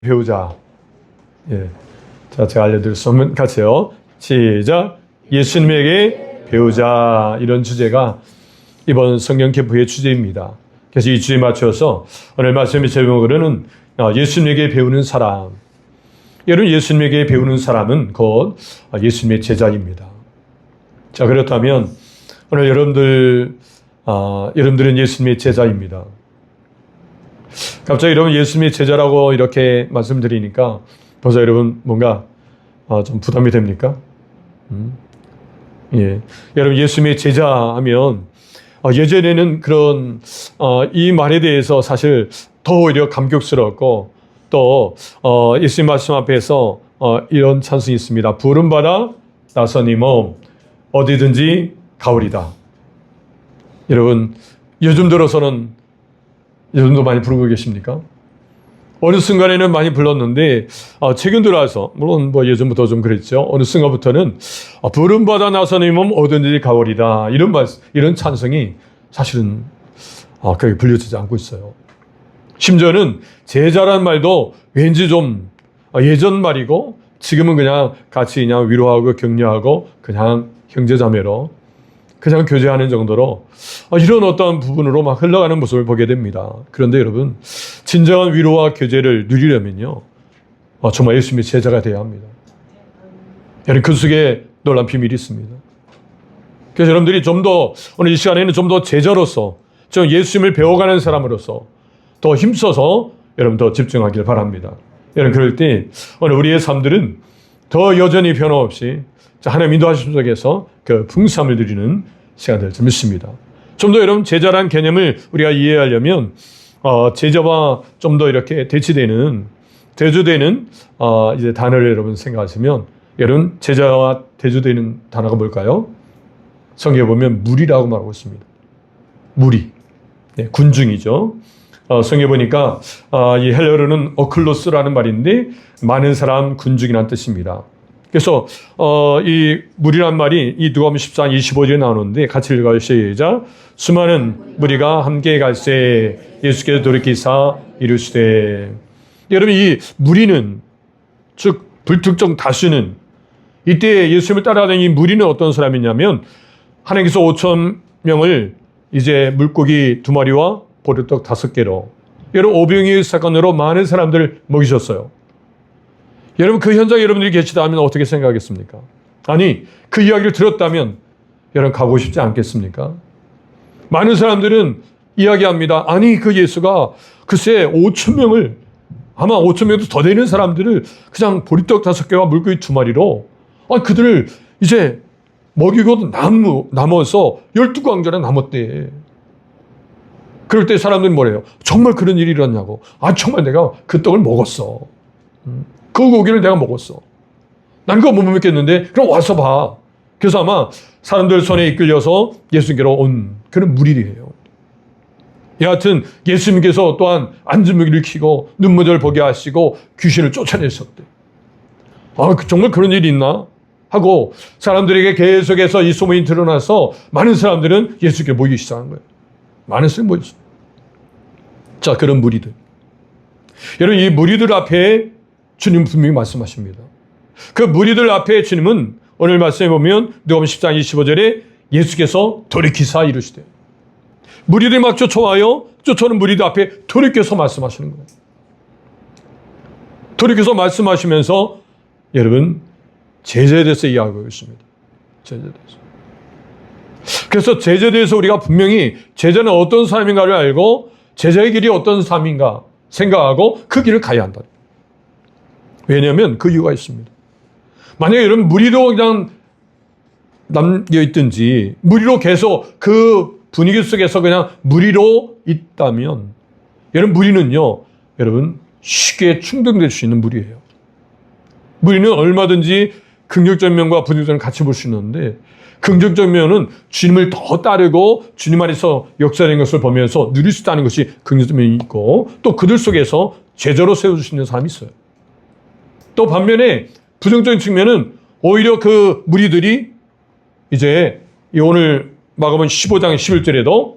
배우자. 예. 자, 제가 알려드릴 수 없는 같이요. 시작. 예수님에게 배우자. 이런 주제가 이번 성경 캠프의 주제입니다. 그래서 이 주제에 맞춰서 오늘 말씀의 제목으로는 예수님에게 배우는 사람. 여러분, 예수님에게 배우는 사람은 곧 예수님의 제자입니다. 자, 그렇다면 오늘 여러분들은 예수님의 제자입니다. 갑자기 여러분 예수님의 제자라고 이렇게 말씀드리니까 벌써 여러분 뭔가 좀 부담이 됩니까? 예. 여러분 예수님의 제자하면 예전에는 그런 이 말에 대해서 사실 더 오히려 감격스럽고 또 예수님 말씀 앞에서 이런 찬송이 있습니다. 부름받아 나서니 몸 어디든지 가오리다. 여러분 요즘 들어서는 요즘도 많이 부르고 계십니까? 어느 순간에는 많이 불렀는데 최근 들어와서 물론 뭐 예전부터 좀 그랬죠. 어느 순간부터는 부름받아 나서니 몸 어디든지 가오리다. 이런 찬송이 사실은 그렇게 불려지지 않고 있어요. 심지어는 제자란 말도 왠지 좀 예전 말이고 지금은 그냥 같이 그냥 위로하고 격려하고 그냥 형제자매로 그냥 교제하는 정도로 이런 어떤 부분으로 막 흘러가는 모습을 보게 됩니다. 그런데 여러분 진정한 위로와 교제를 누리려면요 정말 예수님의 제자가 되어야 합니다. 여러분 그 속에 놀라운 비밀이 있습니다. 그래서 여러분들이 좀 더 오늘 이 시간에는 좀 더 제자로서 좀 예수님을 배워가는 사람으로서 더 힘써서 여러분 더 집중하길 바랍니다. 여러분 그럴 때 오늘 우리의 삶들은 더 여전히 변함없이 하나님 인도하심 속에서 그 풍성함을 누리는 시간 될 줄 믿습니다. 좀 더 여러분 제자란 개념을 우리가 이해하려면 제자와 좀 더 이렇게 대조되는 이제 단어를 여러분 생각하시면 여러분 제자와 대조되는 단어가 뭘까요? 성경에 보면 무리라고 말하고 있습니다. 무리, 네, 군중이죠. 성경에 보니까 이 헬라어로는 어클로스라는 말인데 많은 사람 군중이라는 뜻입니다. 그래서 이 무리란 말이 이 누가복음 14장 25절에 나오는데 같이 읽어요. 시작. 수많은 무리가 함께 갈새 예수께서 돌이키사 이르시되. 여러분 이 무리는 즉 불특정 다수는 이때 예수님을 따라가는 이 무리는 어떤 사람이냐면 하나님께서 5,000명을 이제 물고기 2마리와 보리떡 5개로 여러분 오병이의 사건으로 많은 사람들을 먹이셨어요. 여러분 그 현장에 여러분들이 계시다면 어떻게 생각하겠습니까? 아니 그 이야기를 들었다면 여러분 가고 싶지 않겠습니까? 많은 사람들은 이야기합니다. 아니 그 예수가 글쎄 5,000명을 아마 5,000명도 더 되는 사람들을 그냥 보리떡 5개와 물고기 2마리로 그들을 이제 먹이고 남아서 12광절에 남았대. 그럴 때 사람들은 뭐래요? 정말 그런 일이 일어났냐고. 정말 내가 그 떡을 먹었어. 그 고기를 내가 먹었어. 난 그거 못 먹겠는데 그럼 와서 봐. 그래서 아마 사람들 손에 이끌려서 예수님께로 온 그런 무리예요. 여하튼 예수님께서 또한 앉은 무기를 켜고 눈물을 보게 하시고 귀신을 쫓아내셨대. 정말 그런 일이 있나? 하고 사람들에게 계속해서 이 소문이 드러나서 많은 사람들은 예수께 모이기 시작한 거예요. 많은 사람이 모였어요. 자, 그런 무리들. 여러분 이 무리들 앞에 주님 분명히 말씀하십니다. 그 무리들 앞에 주님은 오늘 말씀해 보면 누가복음 10장 25절에 예수께서 돌이키사 이르시되. 무리들이 막 쫓아오는 무리들 앞에 돌이켜서 말씀하시는 거예요. 돌이켜서 말씀하시면서 여러분 제자에 대해서 이야기하고 있습니다. 제자에 대해서. 그래서 제자에 대해서 우리가 분명히 제자는 어떤 사람인가를 알고 제자의 길이 어떤 삶인가 생각하고 그 길을 가야 한다. 왜냐하면 그 이유가 있습니다. 만약에 여러분 무리로 그냥 남겨있든지 무리로 계속 그 분위기 속에서 그냥 무리로 있다면 여러분 무리는요 여러분 쉽게 충동될 수 있는 무리예요. 무리는 얼마든지 긍정적인 면과 부정적인 면을 같이 볼 수 있는데 긍정적인 면은 주님을 더 따르고 주님 안에서 역사하는 것을 보면서 누릴 수 있다는 것이 긍정적인 면이 있고 또 그들 속에서 제자로 세워줄 수 있는 사람이 있어요. 또 반면에 부정적인 측면은 오히려 그 무리들이 이제 오늘 마가복음 15장 11절에도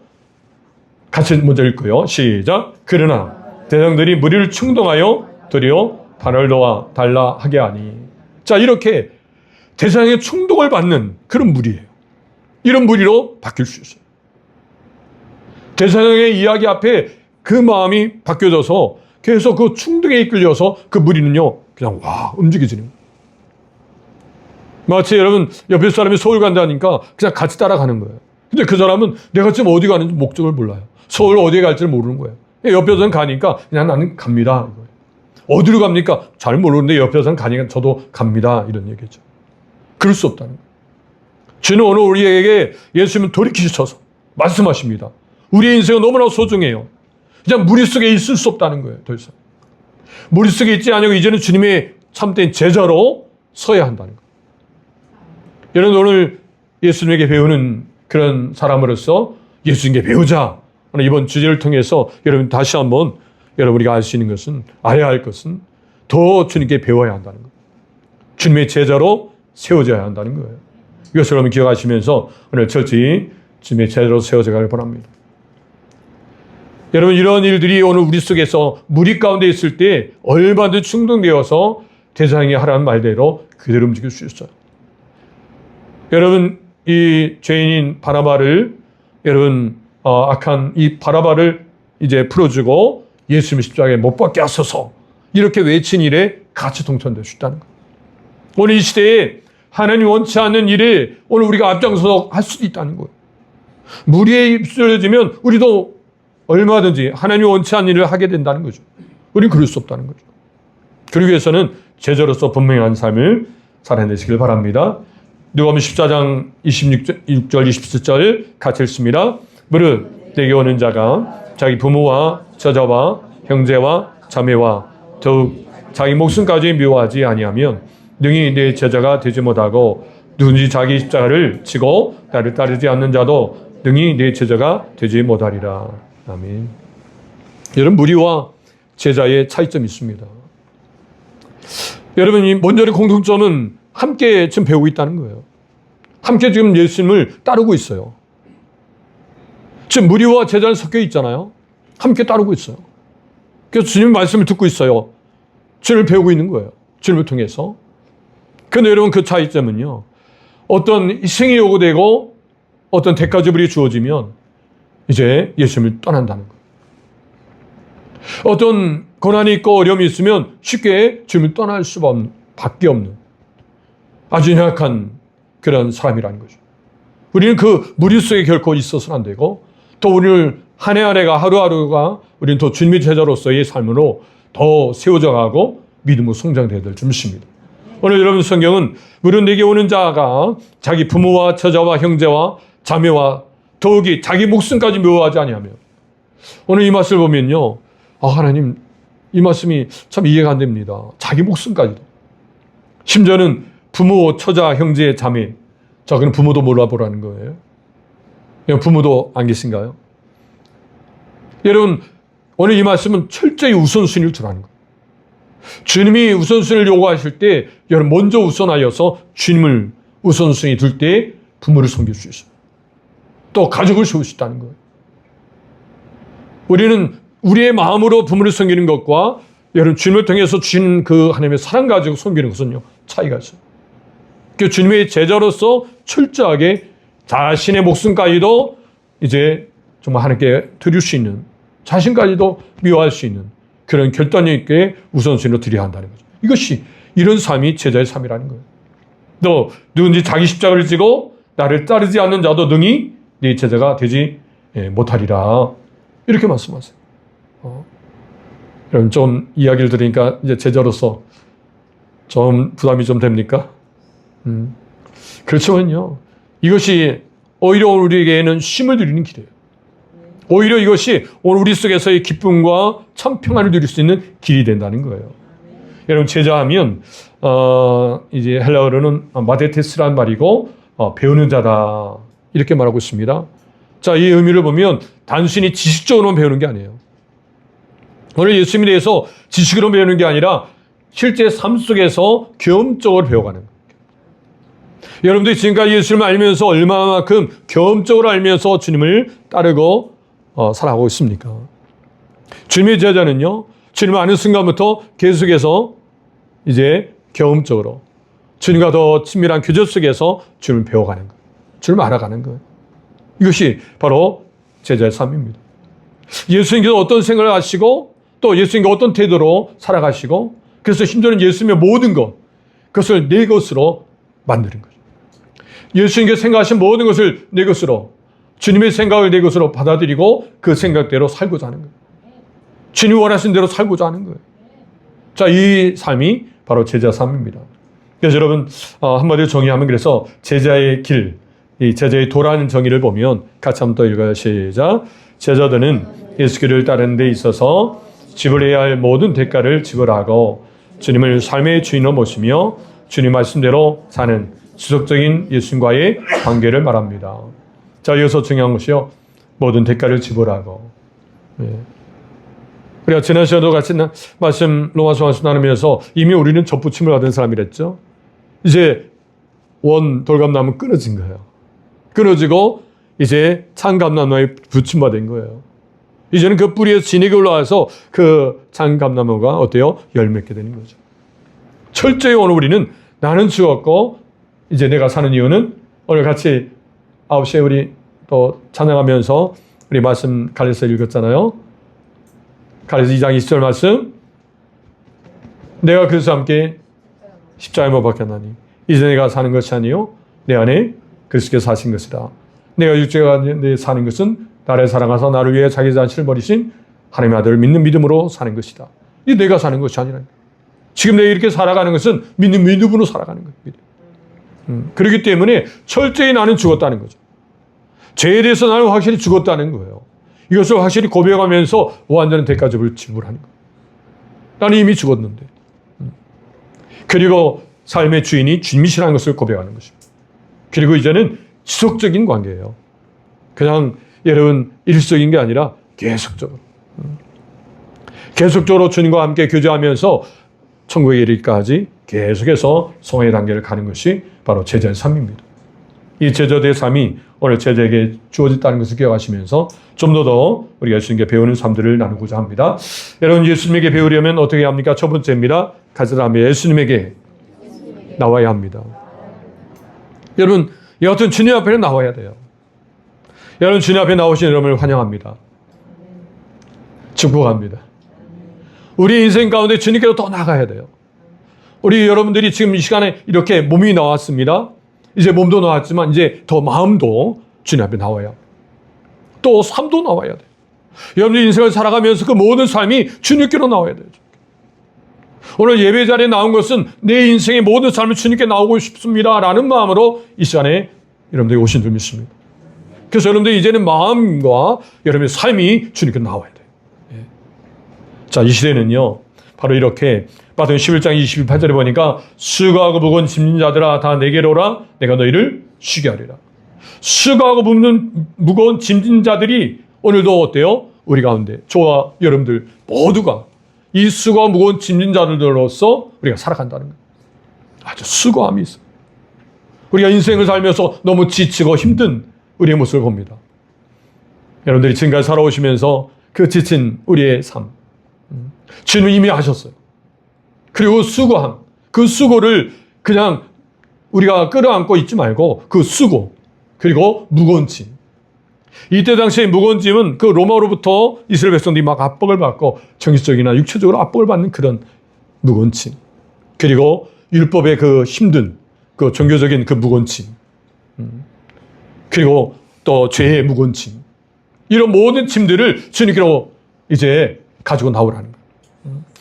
같이 먼저 읽고요. 시작. 그러나 대장들이 무리를 충동하여 도리어 단을 놓아 달라 하게 하니. 자, 이렇게 대상의 충동을 받는 그런 무리예요. 이런 무리로 바뀔 수 있어요. 대상의 이야기 앞에 그 마음이 바뀌어져서 계속 그 충동에 이끌려서 그 무리는요, 그냥 움직여지는 거예요. 마치 여러분 옆에 사람이 서울 간다니까 그냥 같이 따라가는 거예요. 근데 그 사람은 내가 지금 어디 가는지 목적을 몰라요. 서울 어디에 갈지를 모르는 거예요. 옆에 사람 가니까 그냥 나는 갑니다. 어디로 갑니까? 잘 모르는데 옆에 사람 가니까 저도 갑니다. 이런 얘기죠. 그럴 수 없다는 거예요. 주는 오늘 우리에게 예수님은 돌이키셔서 말씀하십니다. 우리의 인생은 너무나 소중해요. 그냥 무리 속에 있을 수 없다는 거예요. 더 이상. 무리 속에 있지 않고 이제는 주님의 참된 제자로 서야 한다는 거예요. 여러분 오늘 예수님에게 배우는 그런 사람으로서 예수님께 배우자. 오늘 이번 주제를 통해서 여러분 다시 한번 여러분 우리가 알 수 있는 것은 알아야 할 것은 더 주님께 배워야 한다는 거예요. 주님의 제자로 세워져야 한다는 거예요. 이것을 여러분 기억하시면서 오늘 철저히 주님의 제자로 세워져가길 바랍니다. 여러분 이런 일들이 오늘 우리 속에서 무리 가운데 있을 때 얼마든지 충동되어서 대상이 하라는 말대로 그대로 움직일 수 있어요. 여러분 이 죄인인 바나바를 여러분 악한 이 바나바를 이제 풀어주고 예수님 십자가에 못 박게 하소서 이렇게 외친 일에 같이 동참될 수 있다는 거예요. 오늘 이 시대에 하나님이 원치 않는 일에 오늘 우리가 앞장서서 할 수도 있다는 거예요. 무리에 휩쓸려지면 우리도 얼마든지 하나님이 원치 않는 일을 하게 된다는 거죠. 우리는 그럴 수 없다는 거죠. 그러기 위해서는 제자로서 분명한 삶을 살아내시길 바랍니다. 누가복음 14장 26절 27절 같이 읽습니다. 무릇 내게 오는 자가 자기 부모와 저자와 형제와 자매와 더욱 자기 목숨까지 미워하지 아니하면 능히 내 제자가 되지 못하고 누군지 자기 십자가를 지고 나를 따르지 않는 자도 능히 내 제자가 되지 못하리라. 아멘. 여러분 무리와 제자의 차이점이 있습니다. 여러분 먼저의 공통점은 함께 지금 배우고 있다는 거예요. 함께 지금 예수님을 따르고 있어요. 지금 무리와 제자는 섞여 있잖아요. 함께 따르고 있어요. 그래서 주님 말씀을 듣고 있어요. 주님을 배우고 있는 거예요. 주님을 통해서. 그런데 여러분 그 차이점은요. 어떤 희생이 요구되고 어떤 대가지불이 주어지면 이제 예수님을 떠난다는 거예요. 어떤 고난이 있고 어려움이 있으면 쉽게 주님을 떠날 수밖에 없는 아주 연약한 그런 사람이라는 거죠. 우리는 그 무리 속에 결코 있어서는 안 되고 또 오늘 한 해 한 해가 하루하루가 우리는 더 주님의 제자로서의 삶으로 더 세워져 가고 믿음으로 성장되어야 될 줄 믿습니다. 오늘 여러분 성경은 무릇 내게 오는 자가 자기 부모와 처자와 형제와 자매와 더욱이 자기 목숨까지 미워하지 아니하며 오늘 이 말씀을 보면요. 하나님 이 말씀이 참 이해가 안 됩니다. 자기 목숨까지도. 심지어는 부모, 처자, 형제, 자매. 자, 그럼 부모도 몰라보라는 거예요. 부모도 안 계신가요? 여러분, 오늘 이 말씀은 철저히 우선순위를 두라는 거예요. 주님이 우선순위를 요구하실 때, 여러분 먼저 우선하여서 주님을 우선순위 둘 때 부모를 섬길 수 있어요. 또 가족을 세울 수 있다는 거예요. 우리는 우리의 마음으로 부모를 섬기는 것과 여러분 주님을 통해서 주신 그 하나님의 사랑 가지고 섬기는 것은요, 차이가 있어요. 그 주님의 제자로서 철저하게 자신의 목숨까지도 이제 정말 하나님께 드릴 수 있는 자신까지도 미워할 수 있는 그런 결단력 있게 우선순위로 드려야 한다는 거죠. 이것이 이런 삶이 제자의 삶이라는 거예요. 또 누군지 자기 십자가를 지고 나를 따르지 않는 자도 능히 네 제자가 되지 못하리라. 이렇게 말씀하세요. 여러분 좀 이야기를 들으니까 이제 제자로서 좀 부담이 좀 됩니까? 그렇지만요. 이것이 오히려 우리에게는 쉼을 누리는 길이에요. 오히려 이것이 오늘 우리 속에서의 기쁨과 참 평안을 누릴 수 있는 길이 된다는 거예요. 여러분 제자하면 이제 헬라어로는 마데테스란 말이고 배우는 자다 이렇게 말하고 있습니다. 자, 이 의미를 보면 단순히 지식적으로만 배우는 게 아니에요. 오늘 예수님에 대해서 지식으로 배우는 게 아니라 실제 삶 속에서 경험적으로 배워가는 거예요. 여러분들이 지금까지 예수님을 알면서 얼마만큼 경험적으로 알면서 주님을 따르고 살아가고 있습니까? 주님의 제자는요, 주님을 아는 순간부터 계속해서 이제 경험적으로 주님과 더 친밀한 교제 속에서 주님을 배워가는 거예요. 주님을 알아가는 거예요. 이것이 바로 제자의 삶입니다. 예수님께서 어떤 생각을 하시고 또 예수님과 어떤 태도로 살아가시고 그래서 심지어는 예수님의 모든 것 그것을 내 것으로 만드는 거죠. 예수님께서 생각하신 모든 것을 내 것으로 주님의 생각을 내 것으로 받아들이고 그 생각대로 살고자 하는 거예요. 주님이 원하신 대로 살고자 하는 거예요. 자, 이 삶이 바로 제자 삶입니다. 그래서 여러분 한마디로 정의하면 그래서 제자의 길, 이 제자의 도라는 정의를 보면 같이 한번 더 읽어요. 시작. 제자들은 예수께를 따르는 데 있어서 지불해야 할 모든 대가를 지불하고 주님을 삶의 주인으로 모시며 주님 말씀대로 사는 지속적인 예수님과의 관계를 말합니다. 자, 여기서 중요한 것이요. 모든 대가를 지불하고. 우리가 지난 시간도 같이 말씀 로마서 말씀 나누면서 이미 우리는 접붙임을 받은 사람이랬죠. 이제 원 돌감나무 끊어진 거예요. 끊어지고 이제 창감나무에 붙임받은 거예요. 이제는 그 뿌리에서 진액이 올라와서 그 창감나무가 어때요? 열맺게 되는 거죠. 철저히 오늘 우리는 나는 죽었고 이제 내가 사는 이유는 오늘 같이 9시에 우리 또 찬양하면서 우리 말씀 갈려서 읽었잖아요. 갈려서 2장 20절 말씀. 내가 그리스도와 함께 십자가에 못 박혔나니 이제 내가 사는 것이 아니요 내 안에 그리스도께서 사신 것이다. 내가 육체가 가운데 사는 것은 나를 사랑하사 나를 위해 자기 자신을 버리신 하나님의 아들을 믿는 믿음으로 사는 것이다. 이 내가 사는 것이 아니라 지금 내가 이렇게 살아가는 것은 믿는 믿음으로 살아가는 거예요. 그렇기 때문에 철저히 나는 죽었다는 거죠. 죄에 대해서 나는 확실히 죽었다는 거예요. 이것을 확실히 고백하면서 완전한 대가를 지불하는 거예요. 나는 이미 죽었는데. 그리고 삶의 주인이 주님이시라는 것을 고백하는 것입니다. 그리고 이제는 지속적인 관계예요. 그냥 여러분 일시적인 게 아니라 계속적으로. 계속적으로 주님과 함께 교제하면서 천국에 이르기까지 계속해서 성화의 단계를 가는 것이 바로 제자의 삶입니다. 이 제자들의 삶이 오늘 제자에게 주어졌다는 것을 기억하시면서 좀 더 우리가 예수님께 배우는 삶들을 나누고자 합니다. 여러분 예수님에게 배우려면 어떻게 합니까? 첫 번째입니다. 가져라면 예수님에게 나와야 합니다. 여러분 여하튼 주님 앞에는 나와야 돼요. 여러분 주님 앞에 나오신 여러분을 환영합니다. 축복합니다. 우리 인생 가운데 주님께로 더 나가야 돼요. 우리 여러분들이 지금 이 시간에 이렇게 몸이 나왔습니다. 이제 몸도 나왔지만 이제 더 마음도 주님 앞에 나와야 또 삶도 나와야 돼요. 여러분들 인생을 살아가면서 그 모든 삶이 주님께로 나와야 돼요. 오늘 예배 자리에 나온 것은 내 인생의 모든 삶을 주님께 나오고 싶습니다 라는 마음으로 이 시간에 여러분들이 오신 줄 믿습니다. 그래서 여러분들 이제는 마음과 여러분의 삶이 주님께 나와야 돼요. 자, 이 시대는요 바로 이렇게 마태복음 11장 28절에 보니까 수고하고 무거운 짐진 자들아 다 내게로 오라 내가 너희를 쉬게 하리라. 수고하고 무거운 짐진 자들이 오늘도 어때요? 우리 가운데 저와 여러분들 모두가 이 수고와 무거운 짐진 자들로서 우리가 살아간다는 거예요. 아주 수고함이 있어요. 우리가 인생을 살면서 너무 지치고 힘든 우리의 모습을 봅니다. 여러분들이 지금까지 살아오시면서 그 지친 우리의 삶 주님이 이미 하셨어요. 그리고 수고함, 그 수고를 그냥 우리가 끌어안고 있지 말고 그 수고 그리고 무거운 짐. 이때 당시에 무거운 짐은 그 로마로부터 이스라엘 백성들이 막 압박을 받고 정신적이나 육체적으로 압박을 받는 그런 무거운 짐. 그리고 율법의 그 힘든 그 종교적인 그 무거운 짐. 그리고 또 죄의 무거운 짐. 이런 모든 짐들을 주님께로 이제 가지고 나오라는 거예요.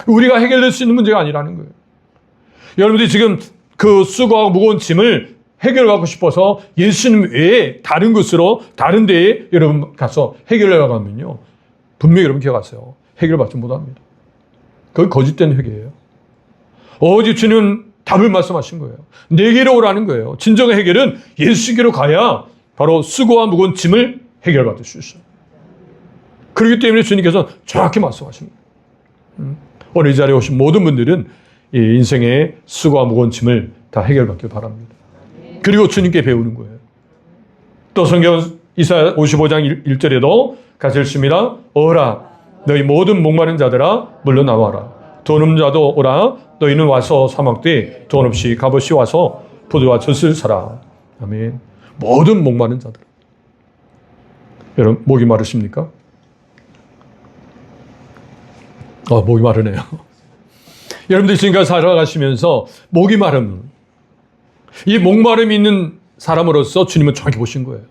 우리가 해결될 수 있는 문제가 아니라는 거예요. 여러분들이 지금 그 수고하고 무거운 짐을 해결하고 싶어서 예수님 외에 다른 곳으로 다른 데에 여러분 가서 해결하려고 하면요. 분명히 여러분 기억하세요. 해결받지 못합니다. 그건 거짓된 회개예요. 오직 주님은 답을 말씀하신 거예요. 내게로 오라는 거예요. 진정한 해결은 예수께로 가야 바로 수고와 무거운 짐을 해결받을 수 있어요. 그렇기 때문에 주님께서는 정확히 말씀하신 거예요. 오늘 이 자리에 오신 모든 분들은 이 인생의 수고와 무거운 짐을 다 해결받길 바랍니다. 그리고 주님께 배우는 거예요. 또 성경 이사야 55장 1절에도 같이 읽습니다. 오라 너희 모든 목마른 자들아 물러나와라. 돈 없는 자도 오라. 너희는 와서 사막되 돈 없이 값없이 와서 포도와 젖을 사라. 아멘. 모든 목마른 자들. 여러분 목이 마르십니까? 목이 마르네요. 여러분들 지금까지 살아가시면서 목이 마름, 이 목마름이 있는 사람으로서 주님은 정확히 보신 거예요.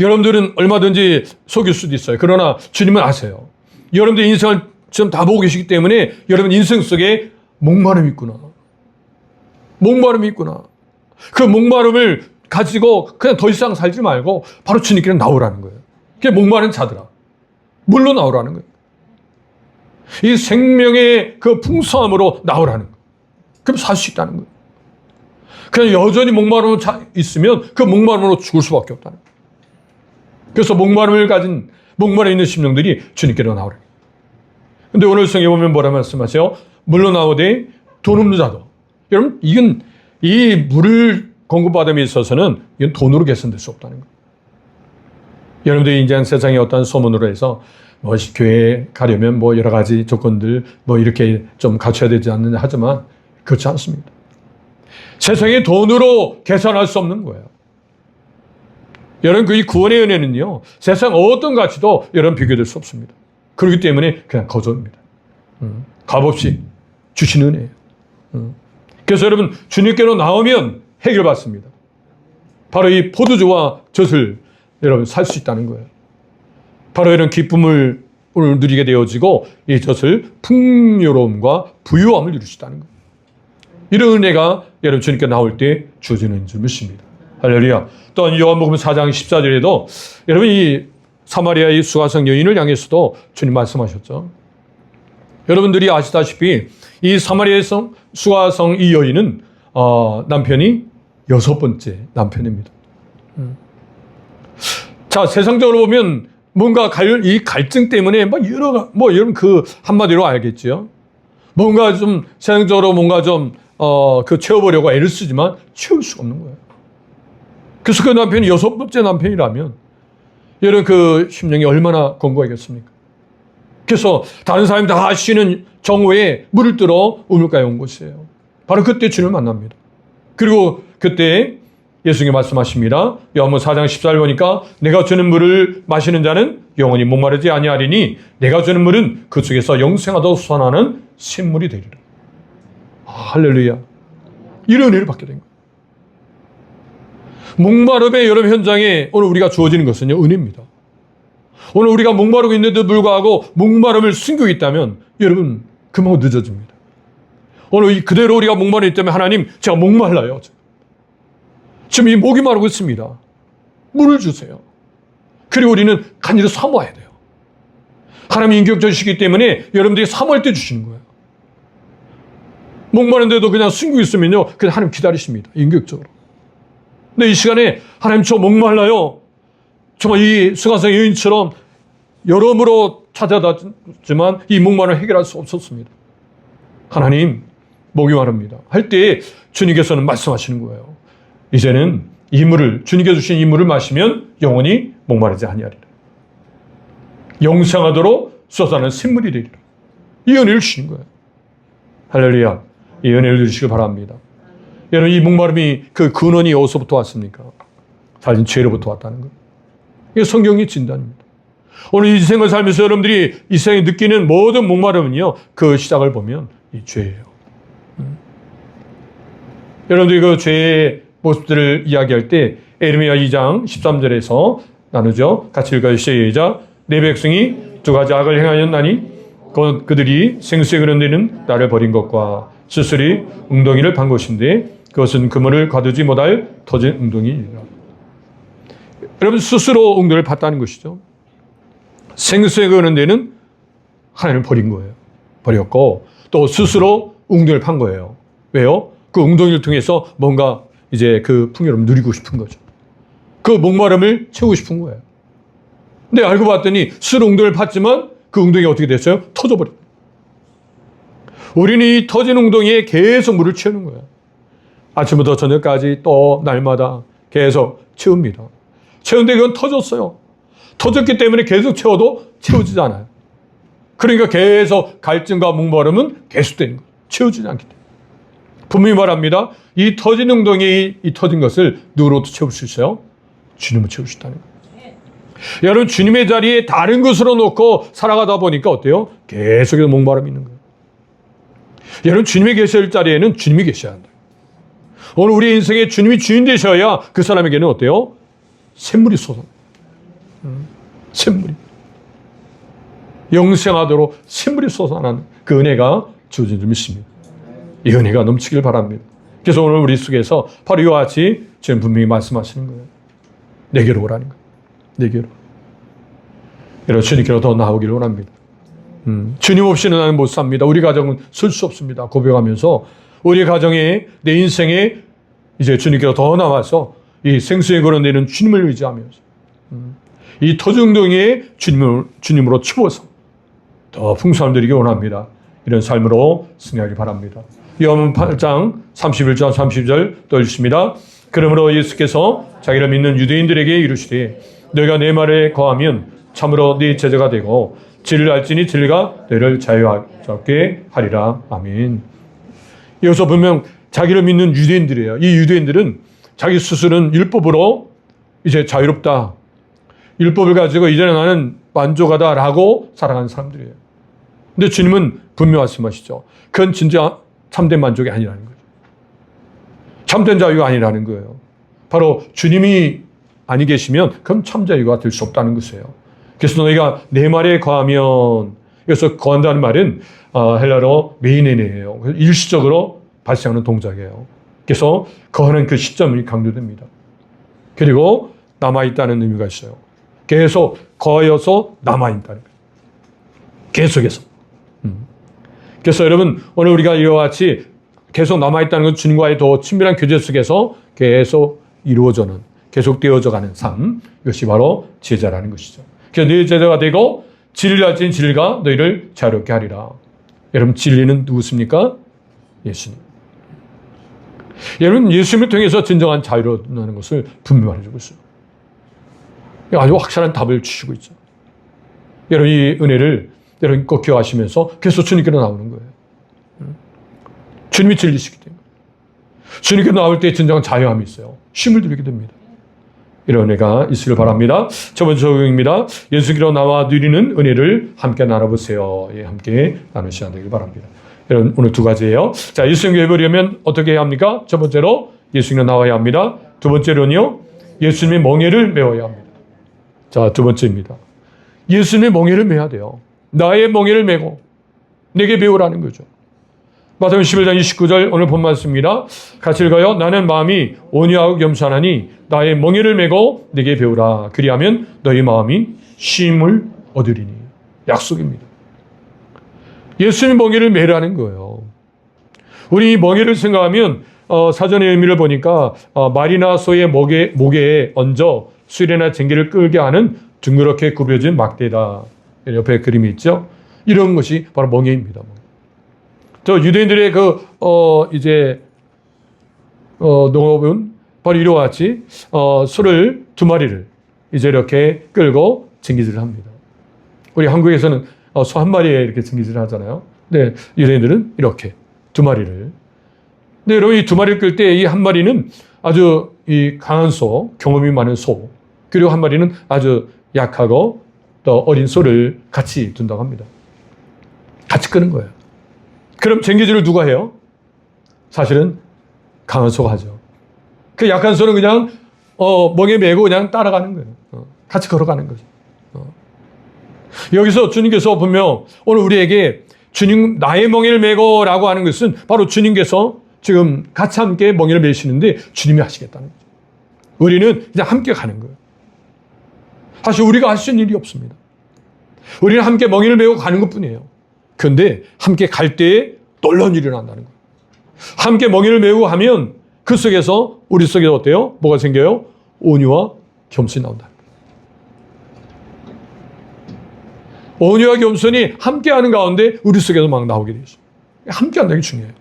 여러분들은 얼마든지 속일 수도 있어요. 그러나 주님은 아세요. 여러분들 인생을 지금 다 보고 계시기 때문에 여러분 인생 속에 목마름이 있구나. 목마름이 있구나. 그 목마름을 가지고 그냥 더 이상 살지 말고 바로 주님께 나오라는 거예요. 그게 목마른 자들아. 물로 나오라는 거예요. 이 생명의 그 풍성함으로 나오라는 거예요. 그럼 살 수 있다는 거예요. 그냥 여전히 목마름으로 있으면 그 목마름으로 죽을 수밖에 없다는 거예요. 그래서 목마름을 가진, 목마르 있는 심령들이 주님께로 나오라. 근데 오늘 성경에 보면 뭐라 말씀하세요? 물로 나오되 돈 없는 자도. 여러분, 이건 이 물을 공급받음에 있어서는 이건 돈으로 개선될 수 없다는 거예요. 여러분들이 이제 세상의 어떤 소문으로 해서 뭐 교회에 가려면 뭐 여러 가지 조건들 뭐 이렇게 좀 갖춰야 되지 않느냐 하지만 그렇지 않습니다. 세상의 돈으로 계산할 수 없는 거예요. 여러분, 그 이 구원의 은혜는요, 세상 어떤 가치도 여러분 비교될 수 없습니다. 그렇기 때문에 그냥 거저입니다. 값없이 주신 은혜예요. 그래서 여러분, 주님께로 나오면 해결받습니다. 바로 이 포도주와 젖을 여러분 살 수 있다는 거예요. 바로 이런 기쁨을 오늘 누리게 되어지고 이 젖을 풍요로움과 부유함을 누릴 수 있다는 거예요. 이런 은혜가 여러분 주님께 나올 때 주어지는 줄 믿습니다. 할렐루야. 또한 요한복음 4장 14절에도 여러분 이 사마리아의 수가성 여인을 향해서도 주님 말씀하셨죠. 여러분들이 아시다시피 이 사마리아의 수가성 이 여인은 남편이 6번째 남편입니다. 자, 세상적으로 보면 뭔가 이 갈증 때문에 여러분 그 한마디로 알겠죠. 뭔가 좀 세상적으로 뭔가 좀 채워보려고 애를 쓰지만 채울 수가 없는 거예요. 그래서 그 남편이 6번째 남편이라면 여러분 그 심령이 얼마나 건고하겠습니까? 그래서 다른 사람이 다 쉬는 정오에 물을 뜨러 우물가에 온 곳이에요. 바로 그때 주님을 만납니다. 그리고 그때 예수님이 말씀하십니다. 요한복음 4장 14절 보니까 내가 주는 물을 마시는 자는 영원히 목마르지 아니하리니 내가 주는 물은 그 속에서 영생하도록 솟아나는 샘물이 되리라. 할렐루야. 이런 은혜를 받게 된 거예요. 목마름의 여러분 현장에 오늘 우리가 주어지는 것은요, 은혜입니다. 오늘 우리가 목마르고 있는데도 불구하고 목마름을 숨기고 있다면 여러분 그만 늦어집니다. 오늘 그대로 우리가 목마르고 있다면 하나님 제가 목말라요. 지금 이 목이 마르고 있습니다. 물을 주세요. 그리고 우리는 간절히 사모해야 돼요. 하나님이 인격적이시기 때문에 여러분들이 사모할 때 주시는 거예요. 목마른데도 그냥 숨기고 있으면요, 그냥 하나님 기다리십니다. 인격적으로. 근데 이 시간에 하나님 저 목말라요. 정말 이 수가성 여인처럼 여러모로 찾아다녔지만 이 목마름을 해결할 수 없었습니다. 하나님 목이 마릅니다. 할 때 주님께서는 말씀하시는 거예요. 이제는 이 물을, 주님께서 주신 이 물을 마시면 영원히 목마르지 아니하리라. 영생하도록 솟아나는 샘물이 되리라. 이 은혜를 주신 거예요. 할렐루야. 이 은혜를 주시기 바랍니다. 여러분, 이 목마름이 그 근원이 어디서부터 왔습니까? 사실 죄로부터 왔다는 거예요. 이게 성경의 진단입니다. 오늘 이 생을 살면서 여러분들이 이 생에 느끼는 모든 목마름은요, 그 시작을 보면 이 죄예요. 여러분들이 그 죄의 모습들을 이야기할 때 에르미야 2장 13절에서 나누죠. 같이 읽어주시죠. 시작. 내 백성이 두 가지 악을 행하였나니 그들이 생수에 그런 데는 나를 버린 것과 스스로 웅덩이를 판 것인데 그것은 그물을 가두지 못할 터진 웅덩이니라. 여러분 스스로 웅덩이를 팠다는 것이죠. 생수에 그런 데는 하나님을 버린 거예요. 버렸고 또 스스로 웅덩이를 판 거예요. 왜요? 그 웅덩이를 통해서 뭔가 이제 그 풍요로움을 누리고 싶은 거죠. 그 목마름을 채우고 싶은 거예요. 근데 알고 봤더니 스스로 웅덩이를 팠지만 그 웅덩이가 어떻게 됐어요? 터져버린 거예요. 우리는 이 터진 웅덩이에 계속 물을 채우는 거예요. 아침부터 저녁까지 또 날마다 계속 채웁니다. 채우는데 그건 터졌어요. 터졌기 때문에 계속 채워도 채워지지 않아요. 그러니까 계속 갈증과 목마름은 계속되는 거예요. 채워지지 않기 때문에. 분명히 말합니다. 이 터진 웅덩이, 이 터진 것을 누구로부터 채울 수 있어요? 주님을 채울 수 있다는 거예요. 여러분, 주님의 자리에 다른 것으로 놓고 살아가다 보니까 어때요? 계속해서 목마름이 있는 거예요. 여러분, 주님이 계실 자리에는 주님이 계셔야 한다. 오늘 우리 인생에 주님이 주인 되셔야 그 사람에게는 어때요? 샘물이 솟아. 샘물이. 영생하도록 샘물이 솟아나는 그 은혜가 주어진 줄 믿습니다. 이 은혜가 넘치길 바랍니다. 그래서 오늘 우리 속에서 바로 이와 같이 지금 분명히 말씀하시는 거예요. 내게로 오라는 거예요. 내게로. 여러분, 주님께로 더 나오기를 원합니다. 주님 없이는 나는 못 삽니다. 우리 가정은 설 수 없습니다. 고백하면서 우리 가정에, 내 인생에 이제 주님께로 더 나와서 이 생수에 걸어내는 주님을 의지하면서 이 터중동에 주님으로 채워서 더 풍성함 드리기 원합니다. 이런 삶으로 승리하기 바랍니다. 요한 8장 31절 30절 또 읽습니다. 그러므로 예수께서 자기를 믿는 유대인들에게 이르시되 너희가 내 말에 거하면 참으로 네 제자가 되고 진리를 알지니 진리가 너희를 자유하게 하리라. 아멘. 여기서 보면 자기를 믿는 유대인들이에요. 이 유대인들은 자기 스스로는 율법으로 이제 자유롭다. 율법을 가지고 이제 나는 만족하다라고 살아가는 사람들이에요. 근데 주님은 분명히 말씀하시죠. 그건 진짜 참된 만족이 아니라는 거죠. 참된 자유가 아니라는 거예요. 바로 주님이 아니 계시면 그럼 참 자유가 될 수 없다는 것이에요. 그래서 너희가 내 말에 거하면, 그래서 거한다는 말은 헬라로 메이네네예요. 일시적으로 발생하는 동작이에요. 그래서 거하는 그 시점이 강조됩니다. 그리고 남아있다는 의미가 있어요. 계속 거하여서 남아있다는 거예요. 계속해서. 그래서 여러분, 오늘 우리가 이와 같이 계속 남아있다는 건 주님과의 더 친밀한 교제 속에서 계속 이루어져는, 계속 되어져 가는 삶, 이것이 바로 제자라는 것이죠. 그래서 너희 제자가 되고 진리를 알지니 진리가 너희를 자유롭게 하리라. 여러분, 진리는 누구십니까? 예수님. 여러분, 예수님을 통해서 진정한 자유로 나는 것을 분명히 말해주고 있어요. 아주 확실한 답을 주시고 있죠. 여러분, 이 은혜를 여러분 꼭 기억하시면서 계속 주님께로 나오는 거예요. 주님이 진리시기 때문에. 주님께로 나올 때 진정한 자유함이 있어요. 쉼을 들이게 됩니다. 이런 은혜가 있으길 바랍니다. 첫 번째 적용입니다. 예수께로 나와 누리는 은혜를 함께 나눠보세요. 예, 함께 나누셔야 되길 바랍니다. 여러분, 오늘 두 가지예요. 자, 예수님께 배우려면 어떻게 해야 합니까? 첫 번째로 예수님과 나와야 합니다. 두 번째로는요, 예수님의 멍에를 메워야 합니다. 자, 두 번째입니다. 예수님의 멍에를 메야 돼요. 나의 멍에를 메고 내게 배우라는 거죠. 마태복음 11장 29절 오늘 본 말씀입니다. 같이 읽어요. 나는 마음이 온유하고 겸손하니 나의 멍에를 메고 내게 배우라. 그리하면 너희 마음이 쉼을 얻으리니. 약속입니다. 예수님 멍에를 메라는 거예요. 우리 이 멍에를 생각하면 사전의 의미를 보니까 말이나 소의 목에 얹어 수레나 쟁기를 끌게 하는 둥그렇게 굽여진 막대다. 옆에 그림이 있죠. 이런 것이 바로 멍에입니다. 저 유대인들의 농업은 바로 이와 같이 소를 두 마리를 이제 이렇게 끌고 쟁기질을 합니다. 우리 한국에서는 소 한 마리에 이렇게 쟁기질을 하잖아요. 네, 유대인들은 이렇게 두 마리를. 근데 여러분, 이 두 마리를 끌 때 이 한 마리는 아주 이 강한 소, 경험이 많은 소, 그리고 한 마리는 아주 약하고 또 어린 소를 같이 둔다고 합니다. 같이 끄는 거예요. 그럼 쟁기질을 누가 해요? 사실은 강한 소가 하죠. 그 약한 소는 그냥 멍에 메고 그냥 따라가는 거예요. 같이 걸어가는 거죠. 여기서 주님께서 보면 오늘 우리에게 주님 나의 멍에를 메고 라고 하는 것은 바로 주님께서 지금 같이 함께 멍에를 메시는데 주님이 하시겠다는 거죠. 우리는 그냥 함께 가는 거예요. 사실 우리가 할 수 있는 일이 없습니다. 우리는 함께 멍에를 메고 가는 것뿐이에요. 그런데 함께 갈 때에 놀라운 일이 일어난다는 거예요. 함께 멍에를 메고 하면 그 속에서 우리 속에 어때요? 뭐가 생겨요? 온유와 겸손이 나온다. 온유와 겸손이 함께하는 가운데 우리 속에서 막 나오게 되죠. 함께한다는 게 중요해요.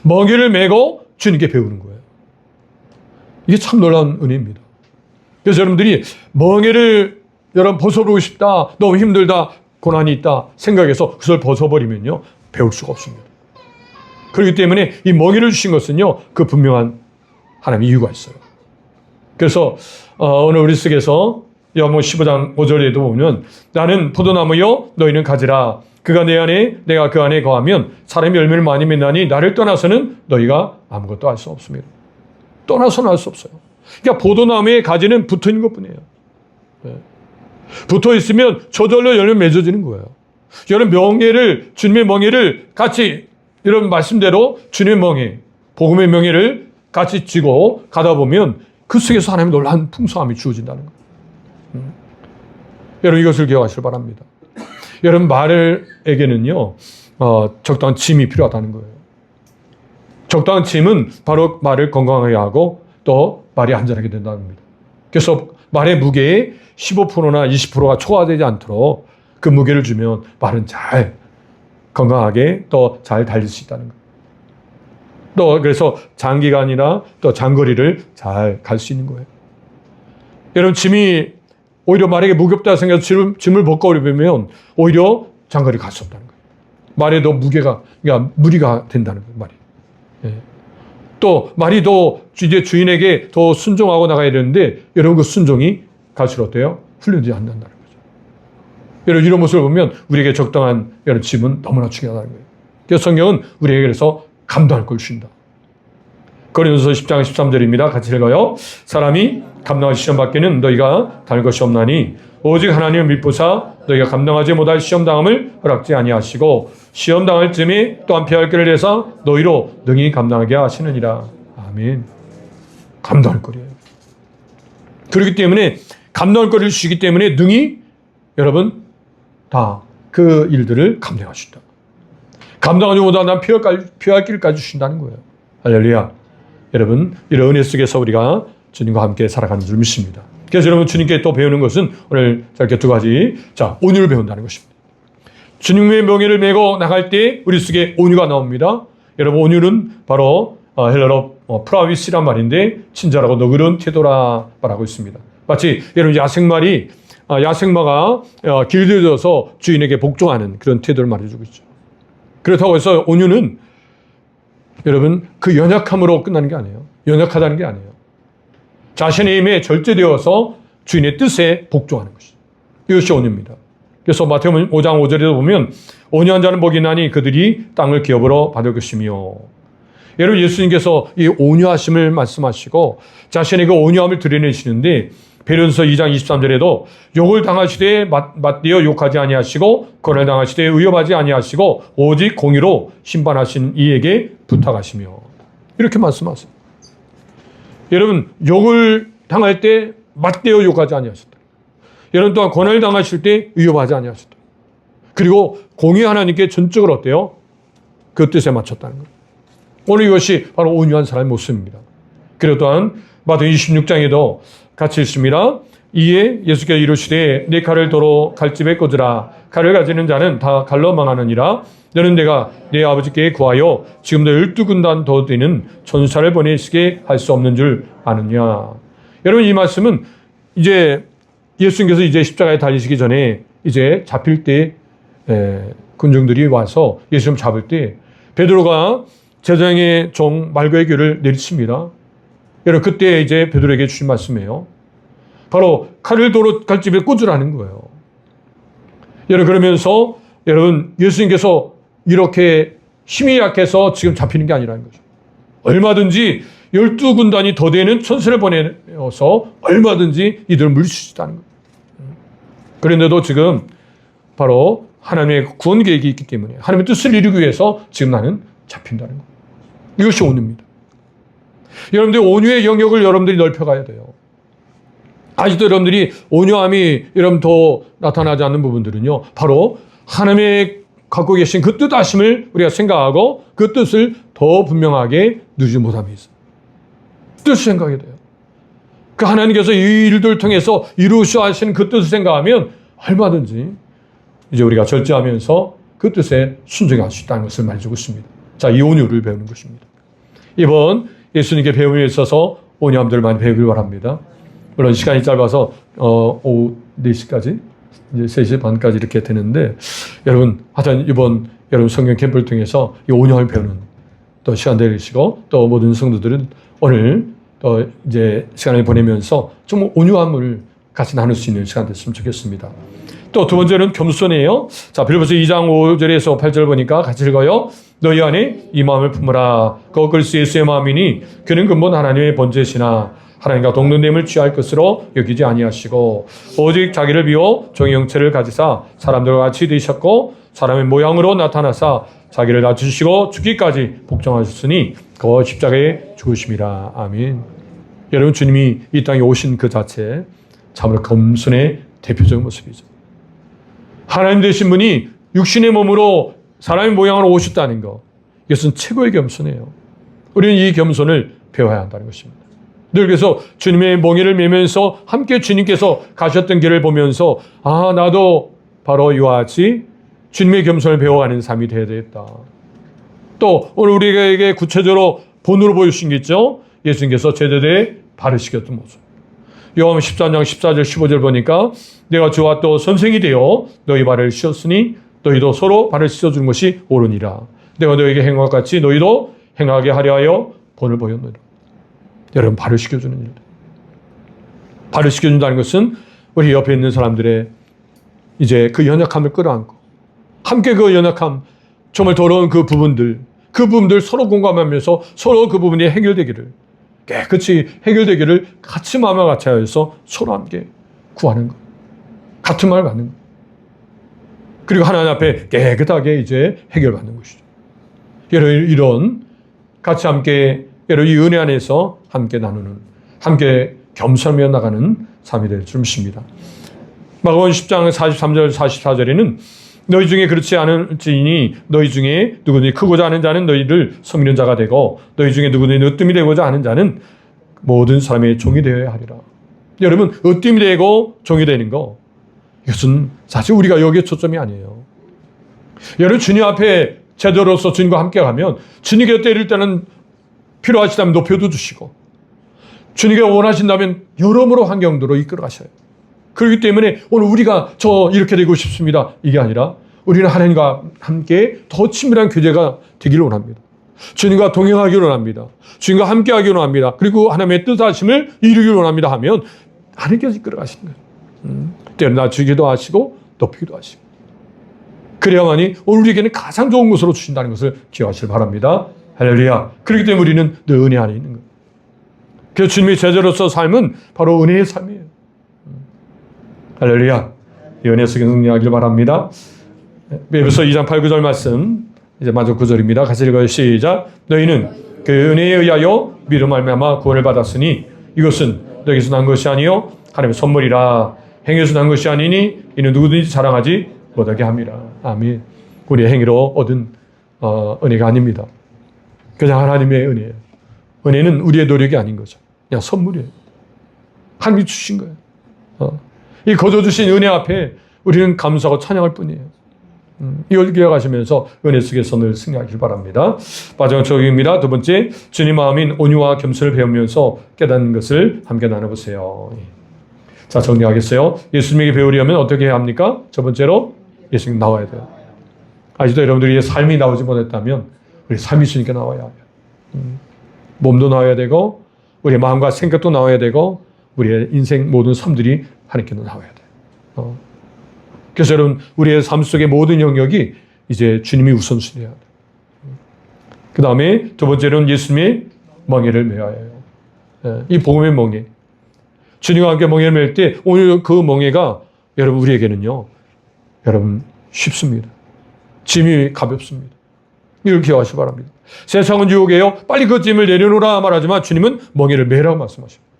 멍에를 메고 주님께 배우는 거예요. 이게 참 놀라운 은혜입니다. 그래서 여러분들이 멍에를 여러분 벗어보고 싶다, 너무 힘들다, 고난이 있다 생각해서 그것을 벗어버리면요, 배울 수가 없습니다. 그렇기 때문에 이 멍에를 주신 것은요, 그 분명한 하나님의 이유가 있어요. 그래서 오늘 우리 속에서 요한복음 15장 5절에도 보면 나는 포도나무요 너희는 가지라 그가 내 안에 내가 그 안에 거하면 사람이 열매를 많이 맺나니 나를 떠나서는 너희가 아무것도 할 수 없습니다. 떠나서는 할 수 없어요. 그러니까 포도나무의 가지는 붙어 있는 것뿐이에요. 붙어 있으면 저절로 열매 맺어지는 거예요. 여러분 명예를 주님의 명예를 같이 이런 말씀대로 주님의 명예, 복음의 명예를 같이 쥐고 가다 보면 그 속에서 하나님의 놀라운 풍성함이 주어진다는 거예요. 여러분 이것을 기억하시길 바랍니다. 여러분 말에게는요 적당한 짐이 필요하다는 거예요. 적당한 짐은 바로 말을 건강하게 하고 또 말이 안전하게 된다는 겁니다. 그래서 말의 무게의 15%나 20%가 초과되지 않도록 그 무게를 주면 말은 잘 건강하게 또 잘 달릴 수 있다는 거예요. 또 그래서 장기간이나 또 장거리를 잘 갈 수 있는 거예요. 여러분 짐이 오히려 말에게 무겁다 생각해서 짐을 벗겨버리면 오히려 장거리 갈 수 없다는 거예요. 말에 더 무게가, 그러니까 무리가 된다는 거예요, 말이. 예. 또 말이 더 이제 주인에게 더 순종하고 나가야 되는데 여러분 그 순종이 갈수록 어때요? 훈련되지 않는다는 거죠. 여러분 이런 모습을 보면 우리에게 적당한 이런 짐은 너무나 중요하다는 거예요. 그래서 성경은 우리에게 그래서 감당할 걸 주신다. 고린도서 10장 13절입니다. 같이 읽어요. 사람이 감당할 시험 밖에는 너희가 다를 것이 없나니 오직 하나님을 믿보사 너희가 감당하지 못할 시험 당함을 허락지 아니하시고 시험 당할 쯤에 또한 피할 길을 내사 너희로 능히 감당하게 하시느니라. 아멘. 감당할 거리예요. 그렇기 때문에 감당할 거리를 주시기 때문에 능히 여러분 다 그 일들을 감당하신다. 감당하지 못한 피할 길까지 주신다는 거예요. 할렐루야. 여러분 이런 은혜 속에서 우리가 주님과 함께 살아가는 줄 믿습니다. 그래서 여러분 주님께 또 배우는 것은 오늘 짧게 두 가지. 자, 온유를 배운다는 것입니다. 주님의 명예를 메고 나갈 때 우리 속에 온유가 나옵니다. 여러분 온유는 바로 헬라어 프라위스란 말인데 친절하고 너그러운 태도라 말하고 있습니다. 마치 여러분 야생마가 길들여져서 주인에게 복종하는 그런 태도를 말해주고 있죠. 그렇다고 해서 온유는 여러분 그 연약함으로 끝나는 게 아니에요. 연약하다는 게 아니에요. 자신의 힘에 절제되어서 주인의 뜻에 복종하는 것이죠. 이것이 온유입니다. 그래서 마태복음 5장 5절에도 보면 온유한 자는 복이 나니 그들이 땅을 기업으로 받을 것이며 여러분 예수님께서 이 온유하심을 말씀하시고 자신의 그 온유함을 드러내시는데 베드로전서 2장 23절에도 욕을 당하시되 맞대어 욕하지 아니하시고 고난을 당하시되 의협하지 아니하시고 오직 공의로 심판하신 이에게 부탁하시며 이렇게 말씀하세요. 여러분 욕을 당할 때 맞대어 욕하지 아니하셨다. 여러분 또한 고난을 당하실 때 의협하지 아니하셨다. 그리고 공의 하나님께 전적으로 어때요? 그 뜻에 맞췄다는 거예요. 오늘 이것이 바로 온유한 사람의 모습입니다. 그리고 또한 마태복음 26장에도 같이 읽습니다. 이에 예수께서 이르시되 내 칼을 도로 칼집에 꽂으라. 칼을 가지는 자는 다 칼로 망하느니라. 너는 내가 내 아버지께 구하여 지금도 12군단 더 되는 천사를 보내시게 할 수 없는 줄 아느냐. 여러분 이 말씀은 이제 예수님께서 이제 십자가에 달리시기 전에 이제 잡힐 때 군중들이 와서 예수님 잡을 때 베드로가 제사장의 종 말고의 귀를 내리칩니다. 여러분 그때 이제 베드로에게 주신 말씀이에요. 바로 칼을 도로 칼집에 꽂으라는 거예요. 여러분 그러면서 여러분 예수님께서 이렇게 힘이 약해서 지금 잡히는 게 아니라는 거죠. 얼마든지 12군단이 더 되는 천사를 보내서 얼마든지 이들을 물리칠 수 있다는 거예요. 그런데도 지금 바로 하나님의 구원 계획이 있기 때문에 하나님의 뜻을 이루기 위해서 지금 나는 잡힌다는 거예요. 이것이 온유입니다. 여러분들 온유의 영역을 여러분들이 넓혀가야 돼요. 아직도 여러분들이 온유함이 여러분 더 나타나지 않는 부분들은요. 바로 하나님의 갖고 계신 그 뜻하심을 우리가 생각하고 그 뜻을 더 분명하게 누리지 못함이 있어요. 뜻을 생각해야 돼요. 그 하나님께서 이 일들을 통해서 이루셔 하시는 그 뜻을 생각하면 얼마든지 이제 우리가 절제하면서 그 뜻에 순종할 수 있다는 것을 말해주고 있습니다. 자, 이 온유를 배우는 것입니다. 이번 예수님께 배움에 있어서 온유함들을 많이 배우길 바랍니다. 물론 시간이 짧아서 오후 4시까지 이제 3시 반까지 이렇게 되는데, 여러분, 하여튼 이번 여러분 성경 캠프를 통해서 이 온유함을 배우는 또 시간 되시고, 또 모든 성도들은 오늘 또 이제 시간을 보내면서 좀 온유함을 같이 나눌 수 있는 시간 됐으면 좋겠습니다. 또 두 번째는 겸손이에요. 자, 빌립보서 2장 5절에서 8절 보니까 같이 읽어요. 너희 안에 이 마음을 품으라. 그것 그리스도 예수의 마음이니 그는 근본 하나님의 본체시나 하나님과 동등됨을 취할 것으로 여기지 아니하시고 오직 자기를 비워 종의 형체를 가지사 사람들과 같이 되셨고 사람의 모양으로 나타나사 자기를 낮추시고 죽기까지 복종하셨으니 그 십자가에 죽으심이라. 아멘. 여러분, 주님이 이 땅에 오신 그 자체 참으로 겸손의 대표적인 모습이죠. 하나님 되신 분이 육신의 몸으로 사람의 모양으로 오셨다는 것, 이것은 최고의 겸손이에요. 우리는 이 겸손을 배워야 한다는 것입니다. 늘 그래서 주님의 멍에를 메면서 함께 주님께서 가셨던 길을 보면서 아, 나도 바로 이와 같이 주님의 겸손을 배워가는 삶이 되어야 되겠다. 또 오늘 우리에게 구체적으로 본으로 보여주신 게 있죠. 예수님께서 제자들의 발을 씻겼던 모습. 요한복음 14장 14절 15절 보니까 내가 주와 또 선생이 되어 너희 발을 씻었으니 너희도 서로 발을 씻어주는 것이 옳으니라. 내가 너희에게 행한 것 같이 너희도 행하게 하려 하여 본을 보였노라. 여러분, 발을 씻겨주는 일. 발을 씻겨준다는 것은 우리 옆에 있는 사람들의 이제 그 연약함을 끌어안고 함께 그 연약함, 정말 더러운 그 부분들 서로 공감하면서 서로 그 부분이 해결되기를, 깨끗이 해결되기를 같이 마음과 같이 하여서 서로 함께 구하는 것. 같은 마음을 갖는 것. 그리고 하나님 앞에 깨끗하게 이제 해결받는 것이죠. 여러분, 이런 같이 함께 여러분 이 은혜 안에서 함께 나누는, 함께 겸손하며 나가는 삶이 될 줄 믿습니다. 마가복음 10장 43절 44절에는 너희 중에 그렇지 않을지니 너희 중에 누구든지 크고자 하는 자는 너희를 섬기는 자가 되고 너희 중에 누구든지 으뜸이 되고자 하는 자는 모든 사람의 종이 되어야 하리라. 여러분, 으뜸이 되고 종이 되는 거, 이것은 사실 우리가 여기에 초점이 아니에요. 여러분, 주님 앞에 제자로서 주님과 함께 가면 주님 곁에 이를 때는 필요하시다면 높여도 주시고 주님께 원하신다면 여러모로 환경도로 이끌어 가셔요. 그렇기 때문에 오늘 우리가 저 이렇게 되고 싶습니다, 이게 아니라 우리는 하나님과 함께 더 친밀한 교제가 되기를 원합니다. 주님과 동행하기를 원합니다. 주님과 함께 하기를 원합니다. 그리고 하나님의 뜻하심을 이루기를 원합니다 하면 하나님께서 이끌어 가시는 거예요. 때로 낮추기도 하시고 높이기도 하시고, 그래야만이 오늘 우리에게는 가장 좋은 것으로 주신다는 것을 기억하시길 바랍니다. 할렐루야. 그렇기 때문에 우리는 늘 은혜 안에 있는 거예요. 그래서 주님의 제자로서 삶은 바로 은혜의 삶이에요. 할렐루야. 이 은혜 속에 승리하길 바랍니다. 에베소 2장 8, 9절 말씀, 이제 마지막 9절입니다. 같이 읽어요. 시작. 너희는 그 은혜에 의하여 믿음 말미암아 구원을 받았으니 이것은 너희에게서 난 것이 아니요 하나님의 선물이라. 행위에서 난 것이 아니니 이는 누구든지 자랑하지 못하게 합니다. 아멘. 우리의 행위로 얻은 은혜가 아닙니다. 그냥 하나님의 은혜예요. 은혜는 우리의 노력이 아닌 거죠. 그냥 선물이에요. 하나님이 주신 거예요. 이 거저 주신 은혜 앞에 우리는 감사하고 찬양할 뿐이에요. 이걸 기억하시면서 은혜 속에서 늘 승리하길 바랍니다. 마지막 조경입니다. 두 번째, 주님 마음인 온유와 겸손을 배우면서 깨닫는 것을 함께 나눠보세요. 자, 정리하겠어요. 예수님에게 배우려면 어떻게 해야 합니까? 첫 번째로 예수님 나와야 돼요. 아직도 여러분들이 삶이 나오지 못했다면 우리 삶이 있으니까 나와야 해요. 몸도 나와야 되고 우리의 마음과 생각도 나와야 되고 우리의 인생 모든 삶들이 하나님께로 나와야 돼요. 그래서 여러분, 우리의 삶 속의 모든 영역이 이제 주님이 우선순위해야 돼요. 그 다음에 두 번째로는 예수님의 멍에를 메어야 해요. 이 복음의 멍에. 주님과 함께 멍에를 맬 때 오늘 그 멍에가 여러분 우리에게는요, 여러분 쉽습니다. 짐이 가볍습니다. 이걸 기억하시기 바랍니다. 세상은 유혹이에요. 빨리 그 짐을 내려놓으라 말하지만 주님은 멍에를 메라고 말씀하십니다.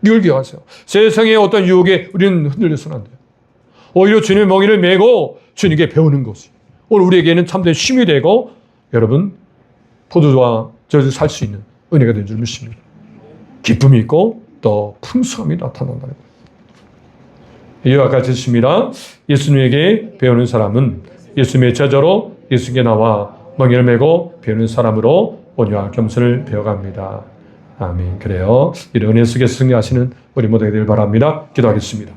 이걸 기억하세요. 세상의 어떤 유혹에 우리는 흔들려서는 안 돼요. 오히려 주님의 멍에를 메고 주님께 배우는 것이 오늘 우리에게는 참된 쉼이 되고 여러분 포도주와 젖을 살 수 있는 은혜가 된 줄 믿습니다. 기쁨이 있고 또 풍성함이 나타난다는 거예요. 이와 같이 있습니다. 예수님에게 배우는 사람은 예수님의 제자로 예수님께 나와 멍에를 메고 배우는 사람으로 온유와 겸손을 배워갑니다. 아멘. 그래요. 이런 은혜 속에서 승리하시는 우리 모두가 되길 바랍니다. 기도하겠습니다.